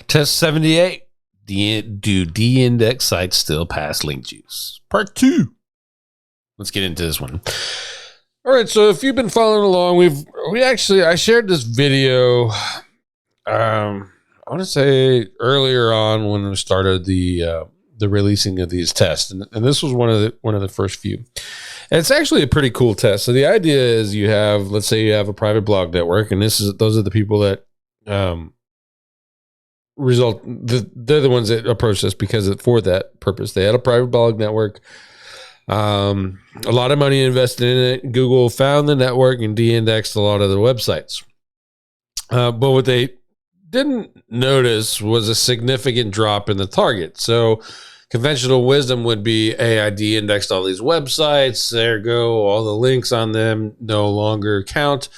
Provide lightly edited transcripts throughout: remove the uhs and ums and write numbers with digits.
Test 78. Do de-index sites still pass link juice? Part 2. Let's get into this one. All right, so if you've been following along, I shared this video. I want to say earlier on when we started the releasing of these tests, and this was one of the first few. And it's actually a pretty cool test. So the idea is let's say you have a private blog network, and those are the people that they're the ones that approached us because for that purpose they had a private blog network, a lot of money invested in it. Google found the network and de-indexed a lot of the websites, but what they didn't notice was a significant drop in the target. So conventional wisdom would be, hey, I de-indexed all these websites, ergo all the links on them no longer count,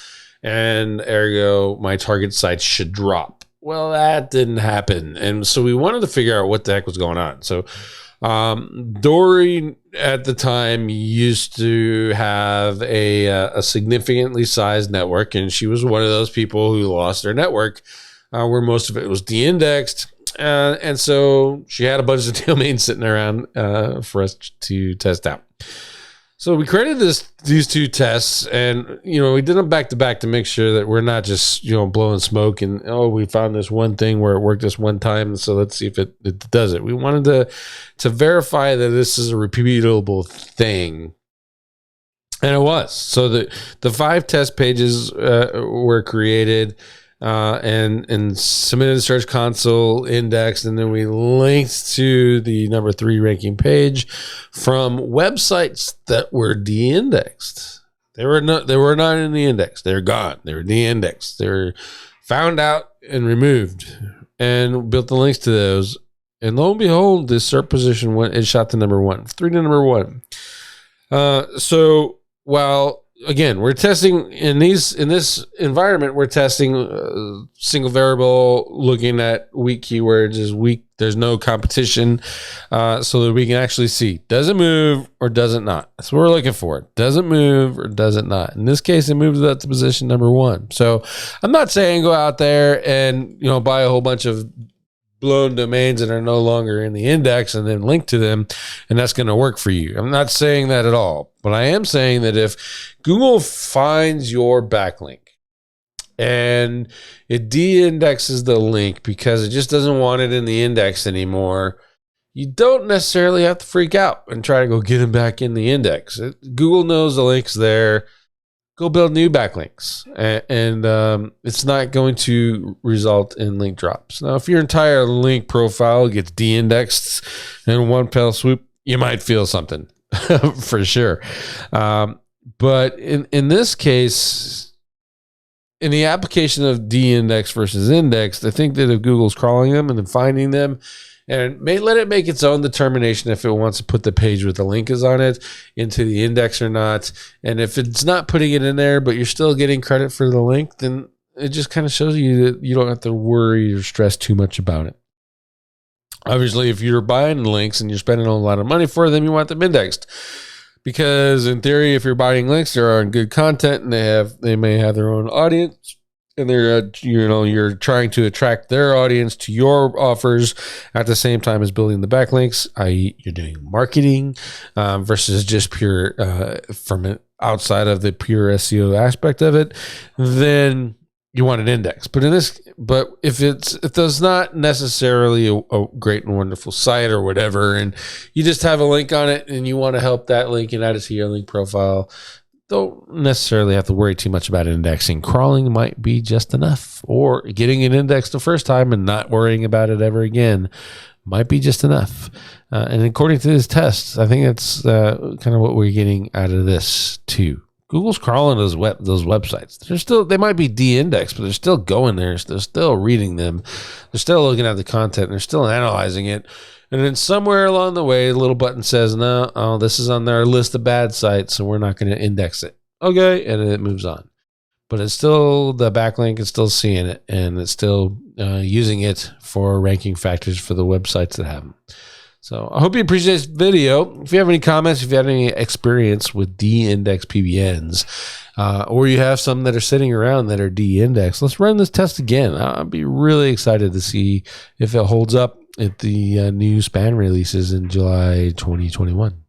and ergo my target sites should drop. Well, that didn't happen. And so we wanted to figure out what the heck was going on. So Dory at the time used to have a significantly sized network, and she was one of those people who lost their network where most of it was de-indexed. And so she had a bunch of domains sitting around for us to test out. So we created these two tests, and we did them back to back to make sure that we're not just blowing smoke and we found this one thing where it worked this one time, so let's see if it does it. We wanted to verify that this is a repeatable thing, and it was. So the 5 test pages were created and submitted to Search Console, indexed, and then we linked to the number 3 ranking page from websites that were de-indexed. They were not in the index. They're gone. They were de-indexed. They were found out and removed, and built the links to those. And lo and behold, the SERP position it shot to number 1, 3 to number 1. So while again, we're testing in this environment. We're testing single variable, looking at weak keywords is weak. There's no competition, so that we can actually see, does it move or does it not? That's what we're looking for. Does it move or does it not? In this case, it moves up to position number 1. So I'm not saying go out there and buy a whole bunch of blown domains that are no longer in the index and then link to them, and that's going to work for you. I'm not saying that at all, but I am saying that if Google finds your backlink and it de-indexes the link because it just doesn't want it in the index anymore, you don't necessarily have to freak out and try to go get them back in the index. Google knows the link's there. Go build new backlinks, and it's not going to result in link drops. Now, if your entire link profile gets de-indexed in one fell swoop, you might feel something for sure. But in this case, in the application of de-index versus indexed, I think that if Google's crawling them and then finding them, and let it make its own determination if it wants to put the page with the link is on it into the index or not. And if it's not putting it in there, but you're still getting credit for the link, then it just kind of shows you that you don't have to worry or stress too much about it. Obviously, if you're buying links and you're spending a lot of money for them, you want them indexed. Because in theory, if you're buying links, they're on good content and they may have their own audience. And they're, you're trying to attract their audience to your offers at the same time as building the backlinks, i.e. you're doing marketing versus just pure from outside of the pure SEO aspect of it, then you want an index. But if there's not necessarily a great and wonderful site or whatever, and you just have a link on it and you want to help that link and add it to your link profile, don't necessarily have to worry too much about indexing. Crawling might be just enough, or getting an index the first time and not worrying about it ever again might be just enough. And according to this test, I think that's kind of what we're getting out of this too. Google's crawling those websites. They might be de-indexed, but they're still going there. They're still reading them. They're still looking at the content. They're still analyzing it. And then somewhere along the way, a little button says, no, this is on their list of bad sites, so we're not going to index it. Okay, and it moves on. But it's still, the backlink is still seeing it, and it's still using it for ranking factors for the websites that have them. So I hope you appreciate this video. If you have any comments, if you have any experience with de-indexed PBNs, or you have some that are sitting around that are de-indexed, let's run this test again. I'll be really excited to see if it holds up at the new span releases in July 2021.